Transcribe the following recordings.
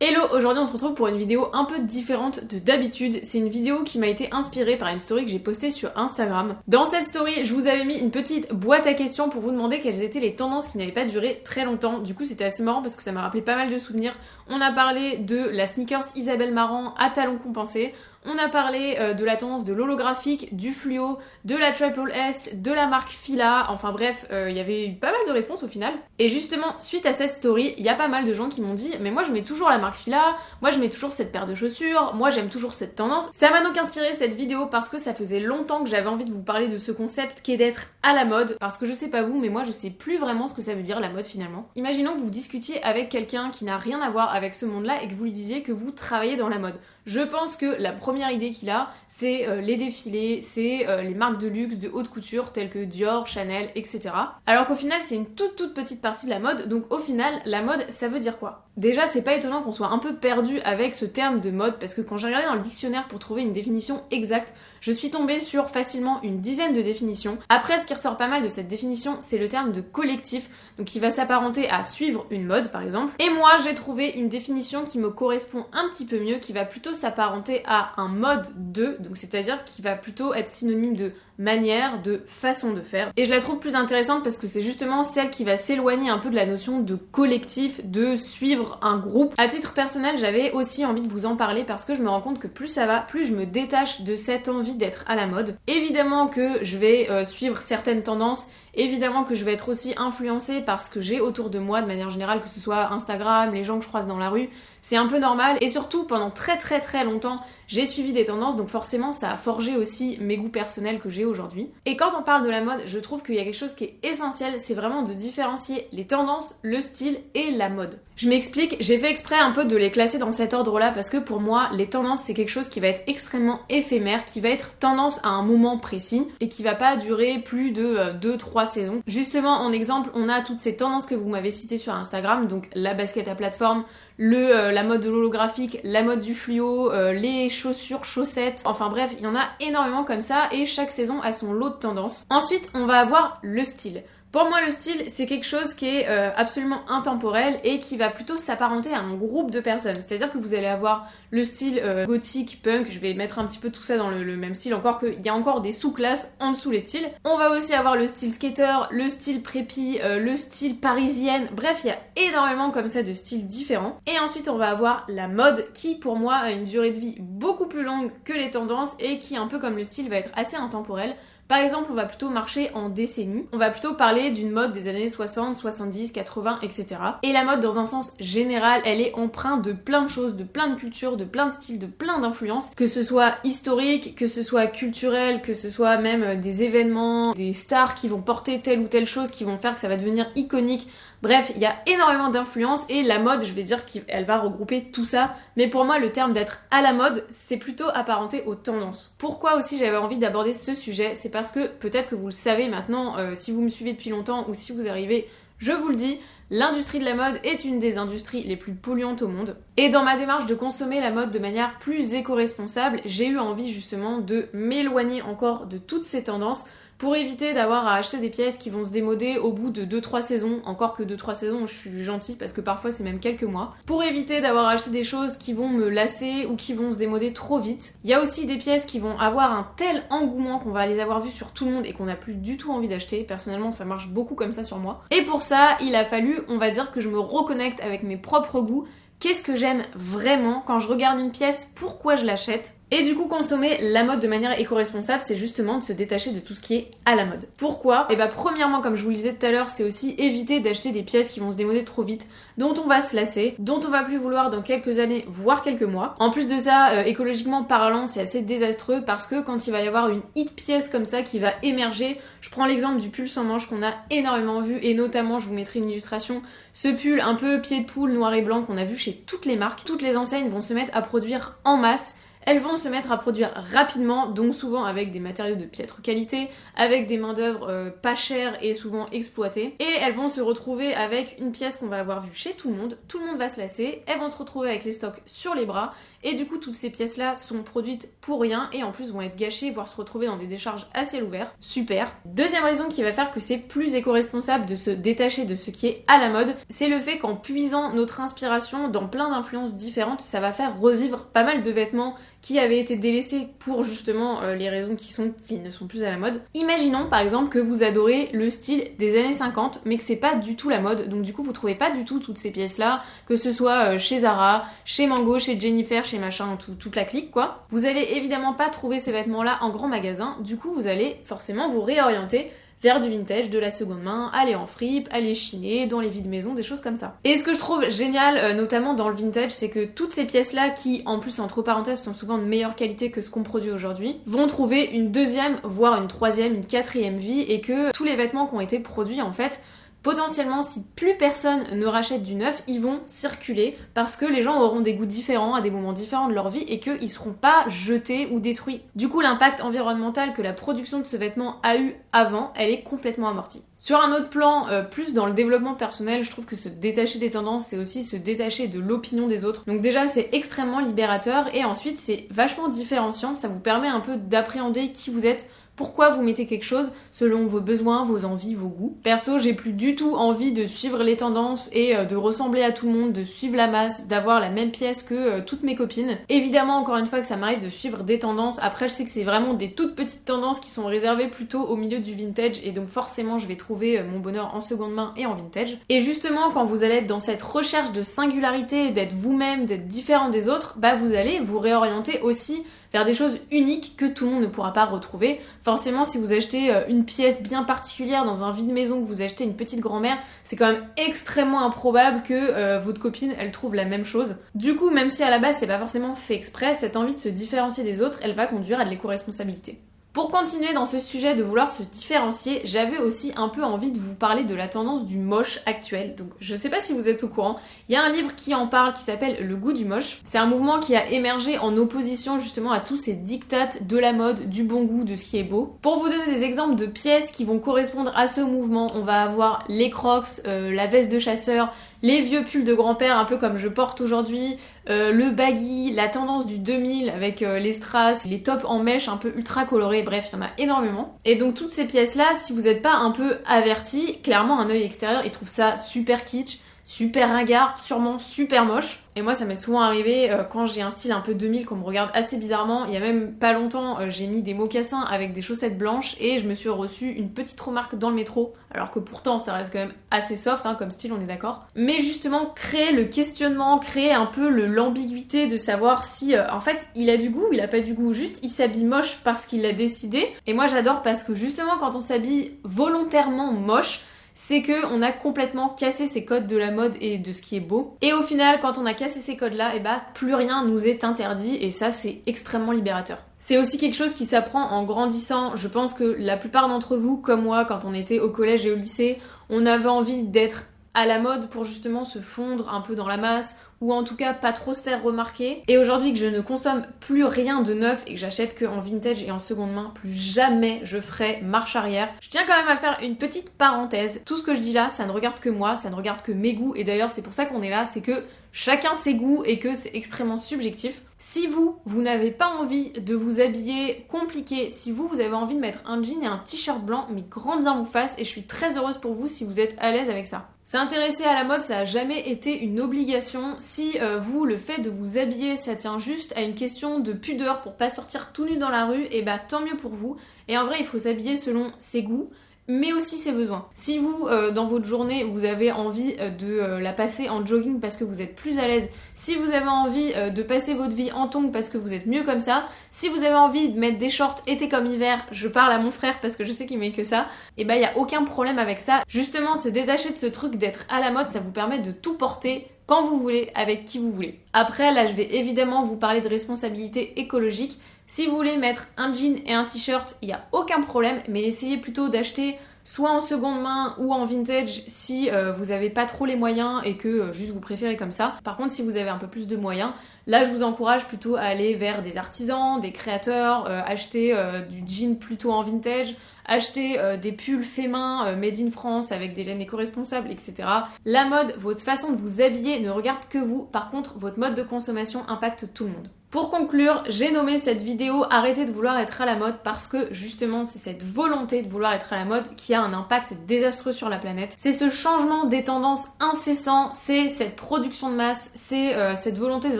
Hello, aujourd'hui on se retrouve pour une vidéo un peu différente de d'habitude. C'est une vidéo qui m'a été inspirée par une story que j'ai postée sur Instagram. Dans cette story, je vous avais mis une petite boîte à questions pour vous demander quelles étaient les tendances qui n'avaient pas duré très longtemps. Du coup c'était assez marrant parce que ça m'a rappelé pas mal de souvenirs. On a parlé de la sneakers Isabelle Marant à talons compensés. On a parlé de la tendance de l'holographique, du fluo, de la Triple S, de la marque Fila, enfin bref, il y avait eu pas mal de réponses au final. Et justement, suite à cette story, il y a pas mal de gens qui m'ont dit « Mais moi je mets toujours la marque Fila, moi je mets toujours cette paire de chaussures, moi j'aime toujours cette tendance ». Ça m'a donc inspiré cette vidéo parce que ça faisait longtemps que j'avais envie de vous parler de ce concept qui est d'être à la mode, parce que je sais pas vous, mais moi je sais plus vraiment ce que ça veut dire la mode finalement. Imaginons que vous discutiez avec quelqu'un qui n'a rien à voir avec ce monde-là et que vous lui disiez que vous travaillez dans la mode. Je pense que la première idée qu'il a, c'est les défilés, c'est les marques de luxe, de haute couture, telles que Dior, Chanel, etc. Alors qu'au final, c'est une toute petite partie de la mode, donc au final, la mode, ça veut dire quoi ? Déjà, c'est pas étonnant qu'on soit un peu perdu avec ce terme de mode, parce que quand j'ai regardé dans le dictionnaire pour trouver une définition exacte, je suis tombée sur facilement une dizaine de définitions. Après, ce qui ressort pas mal de cette définition, c'est le terme de collectif, donc qui va s'apparenter à suivre une mode, par exemple. Et moi, j'ai trouvé une définition qui me correspond un petit peu mieux, qui va plutôt s'apparenter à un mode de, donc c'est-à-dire qui va plutôt être synonyme de manière, de façon de faire. Et je la trouve plus intéressante parce que c'est justement celle qui va s'éloigner un peu de la notion de collectif, de suivre un groupe. À titre personnel, j'avais aussi envie de vous en parler parce que je me rends compte que plus ça va, plus je me détache de cette envie d'être à la mode. Évidemment que je vais suivre certaines tendances, évidemment que je vais être aussi influencée par ce que j'ai autour de moi de manière générale, que ce soit Instagram, les gens que je croise dans la rue, c'est un peu normal. Et surtout, pendant très longtemps, j'ai suivi des tendances, donc forcément ça a forgé aussi mes goûts personnels que j'ai aujourd'hui. Et quand on parle de la mode, je trouve qu'il y a quelque chose qui est essentiel, c'est vraiment de différencier les tendances, le style et la mode. Je m'explique, j'ai fait exprès un peu de les classer dans cet ordre-là parce que pour moi, les tendances c'est quelque chose qui va être extrêmement éphémère, qui va être tendance à un moment précis et qui va pas durer plus de 2-3 saisons. Justement, en exemple, on a toutes ces tendances que vous m'avez citées sur Instagram, donc la basket à plateforme, la mode de l'holographique, la mode du fluo, les chaussures, chaussettes, enfin bref, il y en a énormément comme ça et chaque saison a son lot de tendances. Ensuite, on va avoir le style. Pour moi, le style, c'est quelque chose qui est absolument intemporel et qui va plutôt s'apparenter à un groupe de personnes. C'est-à-dire que vous allez avoir le style gothique, punk, je vais mettre un petit peu tout ça dans le même style, encore qu'il y a encore des sous-classes en dessous les styles. On va aussi avoir le style skater, le style préppy, le style parisienne, bref, il y a énormément comme ça de styles différents. Et ensuite, on va avoir la mode qui, pour moi, a une durée de vie beaucoup plus longue que les tendances et qui, un peu comme le style, va être assez intemporel. Par exemple, on va plutôt marcher en décennies, on va plutôt parler d'une mode des années 60, 70, 80, etc. Et la mode, dans un sens général, elle est empreinte de plein de choses, de plein de cultures, de plein de styles, de plein d'influences, que ce soit historique, que ce soit culturel, que ce soit même des événements, des stars qui vont porter telle ou telle chose, qui vont faire que ça va devenir iconique. Bref, il y a énormément d'influences et la mode, je vais dire qu'elle va regrouper tout ça. Mais pour moi, le terme d'être à la mode, c'est plutôt apparenté aux tendances. Pourquoi aussi j'avais envie d'aborder ce sujet ? C'est parce que peut-être que vous le savez maintenant, si vous me suivez depuis longtemps ou si vous arrivez, je vous le dis, l'industrie de la mode est une des industries les plus polluantes au monde. Et dans ma démarche de consommer la mode de manière plus éco-responsable, j'ai eu envie justement de m'éloigner encore de toutes ces tendances pour éviter d'avoir à acheter des pièces qui vont se démoder au bout de 2-3 saisons, encore que 2-3 saisons, je suis gentille parce que parfois c'est même quelques mois, pour éviter d'avoir acheté des choses qui vont me lasser ou qui vont se démoder trop vite. Il y a aussi des pièces qui vont avoir un tel engouement qu'on va les avoir vues sur tout le monde et qu'on n'a plus du tout envie d'acheter. Personnellement, ça marche beaucoup comme ça sur moi. Et pour ça, il a fallu, on va dire, que je me reconnecte avec mes propres goûts. Qu'est-ce que j'aime vraiment quand je regarde une pièce, pourquoi je l'achète ? Et du coup, consommer la mode de manière éco-responsable, c'est justement de se détacher de tout ce qui est à la mode. Pourquoi ? Et bah premièrement, comme je vous le disais tout à l'heure, c'est aussi éviter d'acheter des pièces qui vont se démoder trop vite, dont on va se lasser, dont on va plus vouloir dans quelques années, voire quelques mois. En plus de ça, écologiquement parlant, c'est assez désastreux parce que quand il va y avoir une hit pièce comme ça qui va émerger, je prends l'exemple du pull sans manches qu'on a énormément vu et notamment, je vous mettrai une illustration, ce pull un peu pied de poule noir et blanc qu'on a vu chez toutes les marques. Toutes les enseignes vont se mettre à produire en masse. elles vont se mettre à produire rapidement, donc souvent avec des matériaux de piètre qualité, avec des main d'œuvre pas chères et souvent exploitées, et elles vont se retrouver avec une pièce qu'on va avoir vue chez tout le monde va se lasser, elles vont se retrouver avec les stocks sur les bras, et du coup toutes ces pièces là sont produites pour rien et en plus vont être gâchées, voire se retrouver dans des décharges à ciel ouvert. Super. Deuxième raison qui va faire que c'est plus éco-responsable de se détacher de ce qui est à la mode, c'est le fait qu'en puisant notre inspiration dans plein d'influences différentes, ça va faire revivre pas mal de vêtements qui avaient été délaissés pour justement les raisons qui ne sont plus à la mode. Imaginons par exemple que vous adorez le style des années 50 mais que c'est pas du tout la mode, donc du coup vous trouvez pas du tout toutes ces pièces là, que ce soit chez Zara, chez Mango, chez Jennifer, chez machin, toute la clique quoi. Vous allez évidemment pas trouver ces vêtements là en grand magasin, du coup vous allez forcément vous réorienter vers du vintage, de la seconde main, aller en fripe, aller chiner, dans les vides maisons, des choses comme ça. Et ce que je trouve génial, notamment dans le vintage, c'est que toutes ces pièces-là, qui en plus entre parenthèses sont souvent de meilleure qualité que ce qu'on produit aujourd'hui, vont trouver une deuxième, voire une troisième, une quatrième vie, et que tous les vêtements qui ont été produits en fait, potentiellement, si plus personne ne rachète du neuf, ils vont circuler parce que les gens auront des goûts différents à des moments différents de leur vie et qu'ils seront pas jetés ou détruits. Du coup, l'impact environnemental que la production de ce vêtement a eu avant, elle est complètement amortie. Sur un autre plan, plus dans le développement personnel, je trouve que se détacher des tendances, c'est aussi se détacher de l'opinion des autres. Donc déjà, c'est extrêmement libérateur et ensuite, c'est vachement différenciant. Ça vous permet un peu d'appréhender qui vous êtes, pourquoi vous mettez quelque chose selon vos besoins, vos envies, vos goûts. Perso, j'ai plus du tout envie de suivre les tendances et de ressembler à tout le monde, de suivre la masse, d'avoir la même pièce que toutes mes copines. Évidemment, encore une fois, que ça m'arrive de suivre des tendances. Après, je sais que c'est vraiment des toutes petites tendances qui sont réservées plutôt au milieu du vintage et donc forcément, je vais trouver mon bonheur en seconde main et en vintage. Et justement, quand vous allez être dans cette recherche de singularité, d'être vous-même, d'être différent des autres, bah vous allez vous réorienter aussi vers des choses uniques que tout le monde ne pourra pas retrouver. Forcément, si vous achetez une pièce bien particulière dans un vide-maison, que vous achetez une petite grand-mère, c'est quand même extrêmement improbable que votre copine, elle trouve la même chose. Du coup, même si à la base, c'est pas forcément fait exprès, cette envie de se différencier des autres, elle va conduire à de l'éco-responsabilité. Pour continuer dans ce sujet de vouloir se différencier, j'avais aussi un peu envie de vous parler de la tendance du moche actuel. Donc je sais pas si vous êtes au courant, il y a un livre qui en parle qui s'appelle Le goût du moche. C'est un mouvement qui a émergé en opposition justement à tous ces diktats de la mode, du bon goût, de ce qui est beau. Pour vous donner des exemples de pièces qui vont correspondre à ce mouvement, on va avoir les crocs, la veste de chasseur, les vieux pulls de grand-père un peu comme je porte aujourd'hui, le baggy, la tendance du 2000 avec les strass, les tops en mèche un peu ultra colorés, bref, il y en a énormément. Et donc toutes ces pièces-là, si vous n'êtes pas un peu averti, clairement un œil extérieur, il trouve ça super kitsch, super ringard, sûrement super moche. Et moi ça m'est souvent arrivé quand j'ai un style un peu 2000 qu'on me regarde assez bizarrement. Il y a même pas longtemps j'ai mis des mocassins avec des chaussettes blanches et je me suis reçu une petite remarque dans le métro, alors que pourtant ça reste quand même assez soft comme style, on est d'accord. Mais justement créer le questionnement, créer un peu l'ambiguïté de savoir si en fait il a du goût, il a pas du goût, juste il s'habille moche parce qu'il l'a décidé. Et moi j'adore parce que justement quand on s'habille volontairement moche, c'est que on a complètement cassé ces codes de la mode et de ce qui est beau. Et au final, quand on a cassé ces codes-là, et bah plus rien nous est interdit et ça c'est extrêmement libérateur. C'est aussi quelque chose qui s'apprend en grandissant. Je pense que la plupart d'entre vous, comme moi, quand on était au collège et au lycée, on avait envie d'être à la mode pour justement se fondre un peu dans la masse, ou en tout cas pas trop se faire remarquer. Et aujourd'hui que je ne consomme plus rien de neuf et que j'achète que en vintage et en seconde main, plus jamais je ferai marche arrière. Je tiens quand même à faire une petite parenthèse. Tout ce que je dis là, ça ne regarde que moi, ça ne regarde que mes goûts, et d'ailleurs c'est pour ça qu'on est là, c'est que chacun ses goûts et que c'est extrêmement subjectif. Si vous n'avez pas envie de vous habiller compliqué, si vous avez envie de mettre un jean et un t-shirt blanc, mais grand bien vous fasse, et je suis très heureuse pour vous si vous êtes à l'aise avec ça. S'intéresser à la mode, ça a jamais été une obligation. Si vous, le fait de vous habiller, ça tient juste à une question de pudeur pour pas sortir tout nu dans la rue, et bah tant mieux pour vous. Et en vrai, il faut s'habiller selon ses goûts, mais aussi ses besoins. Si vous, dans votre journée, vous avez envie de la passer en jogging parce que vous êtes plus à l'aise, si vous avez envie de passer votre vie en tongs parce que vous êtes mieux comme ça, si vous avez envie de mettre des shorts été comme hiver, je parle à mon frère parce que je sais qu'il met que ça, et bah y a aucun problème avec ça. Justement, se détacher de ce truc d'être à la mode, ça vous permet de tout porter quand vous voulez, avec qui vous voulez. Après, là, je vais évidemment vous parler de responsabilité écologique. Si vous voulez mettre un jean et un t-shirt, il n'y a aucun problème, mais essayez plutôt d'acheter soit en seconde main ou en vintage si vous avez pas trop les moyens et que juste vous préférez comme ça. Par contre, si vous avez un peu plus de moyens, là je vous encourage plutôt à aller vers des artisans, des créateurs, acheter du jean plutôt en vintage, acheter des pulls faits main made in France avec des laines éco-responsables, etc. La mode, votre façon de vous habiller ne regarde que vous. Par contre, votre mode de consommation impacte tout le monde. Pour conclure, j'ai nommé cette vidéo Arrêtez de vouloir être à la mode parce que justement c'est cette volonté de vouloir être à la mode qui a un impact désastreux sur la planète. C'est ce changement des tendances incessant, c'est cette production de masse, c'est cette volonté des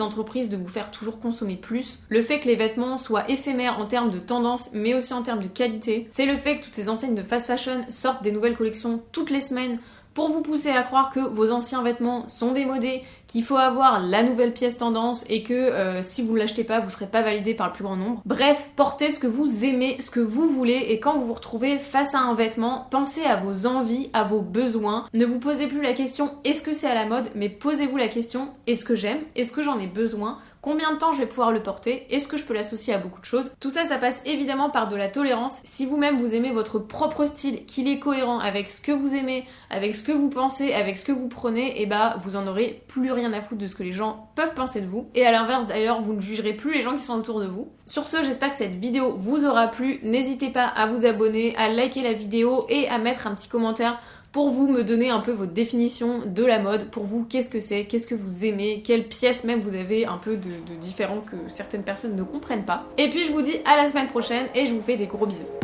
entreprises de vous faire toujours consommer plus. Le fait que les vêtements soient éphémères en termes de tendance mais aussi en termes de qualité. C'est le fait que toutes ces enseignes de fast fashion sortent des nouvelles collections toutes les semaines pour vous pousser à croire que vos anciens vêtements sont démodés, qu'il faut avoir la nouvelle pièce tendance et que si vous ne l'achetez pas, vous ne serez pas validé par le plus grand nombre. Bref, portez ce que vous aimez, ce que vous voulez, et quand vous vous retrouvez face à un vêtement, pensez à vos envies, à vos besoins. Ne vous posez plus la question est-ce que c'est à la mode, mais posez-vous la question est-ce que j'aime, est-ce que j'en ai besoin, combien de temps je vais pouvoir le porter, est-ce que je peux l'associer à beaucoup de choses. Tout ça, ça passe évidemment par de la tolérance. Si vous-même vous aimez votre propre style, qu'il est cohérent avec ce que vous aimez, avec ce que vous pensez, avec ce que vous prenez, et bah vous en aurez plus rien à foutre de ce que les gens peuvent penser de vous. Et à l'inverse d'ailleurs, vous ne jugerez plus les gens qui sont autour de vous. Sur ce, j'espère que cette vidéo vous aura plu. N'hésitez pas à vous abonner, à liker la vidéo et à mettre un petit commentaire pour vous me donner un peu votre définition de la mode. Pour vous, qu'est-ce que c'est, qu'est-ce que vous aimez, quelles pièces même vous avez un peu de différent que certaines personnes ne comprennent pas. Et puis je vous dis à la semaine prochaine et je vous fais des gros bisous.